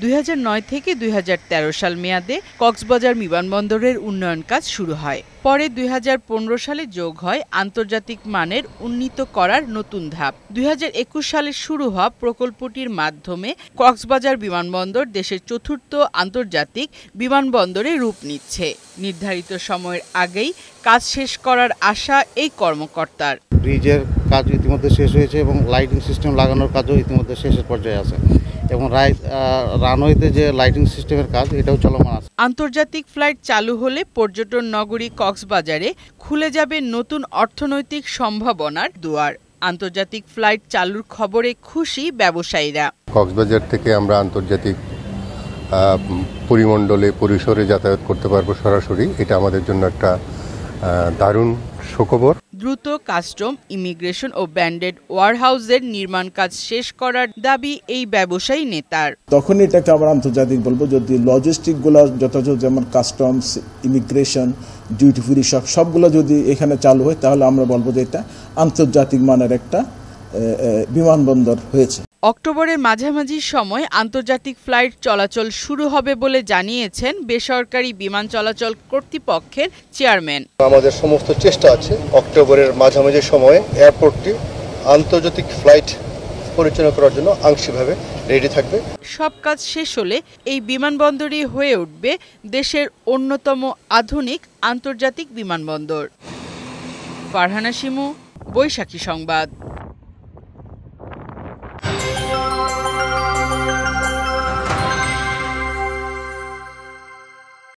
2009 থেকে 2013 সাল মেয়াদে কক্সবাজার বিমানবন্দরের উন্নয়ন কাজ শুরু হয়। পরে 2015 সালে যোগ হয় আন্তর্জাতিক মানের উন্নীত করার নতুন ধাপ। 2021 সালে শুরু হওয়া প্রকল্পটির মাধ্যমে কক্সবাজার বিমানবন্দর দেশের চতুর্থ আন্তর্জাতিক বিমানবন্দরে রূপ নিচ্ছে। নির্ধারিত সময়ের আগেই কাজ শেষ করার আশা এই কর্মকর্তার। ব্রিজের কাজ ইতিমধ্যে শেষ হয়েছে এবং লাইটিং সিস্টেম লাগানোর কাজও ইতিমধ্যে শেষের পর্যায়ে আছে এবং রানওয়েতে যে লাইটিং সিস্টেমের কাজ এটাও চলমান আছে। আন্তর্জাতিক ফ্লাইট চালু হলে পর্যটন নগরী কক্সবাজারে খুলে যাবে নতুন অর্থনৈতিক সম্ভাবনার দুয়ার। আন্তর্জাতিক ফ্লাইট চালুর খবরে খুশি ব্যবসায়ীরা। কক্সবাজার থেকে আমরা আন্তর্জাতিক পরিসরে যাতায়াত করতে পারবো সরাসরি। এটা আমাদের জন্য একটা দারুণ সুখবর। দ্রুত কাস্টম, ইমিগ্রেশন ও ব্যান্ডেড ওয়ারহাউসের নির্মাণ কাজ শেষ করার দাবি এই ব্যবসায়ী নেতার। তখন এটাকে আবার আন্তর্জাতিক বলবো যদি লজিস্টিকগুলো যথাযথ, যেমন কাস্টমস, ইমিগ্রেশন, ডিউটি ফ্রি সবগুলো যদি এখানে চালু হয় তাহলে আমরা বলবো যে এটা আন্তর্জাতিক মানের একটা বিমানবন্দর হয়েছে। অক্টোবরের মাঝামাঝি সময় আন্তর্জাতিক ফ্লাইট চলাচল শুরু হবে বলে জানিয়েছেন বেসরকারি বিমান চলাচল কর্তৃপক্ষের চেয়ারম্যান। আমাদের সমস্ত চেষ্টা আছে অক্টোবরের মাঝামাঝি সময়ে এয়ারপোর্টটি আন্তর্জাতিক ফ্লাইট পরিচালনা করার জন্য আংশিকভাবে রেডি থাকবে। সব কাজ শেষ হলে এই বিমানবন্দরই হয়ে উঠবে দেশের অন্যতম আধুনিক আন্তর্জাতিক বিমানবন্দর। ফারহানা শিমু, বৈশাখী সংবাদ।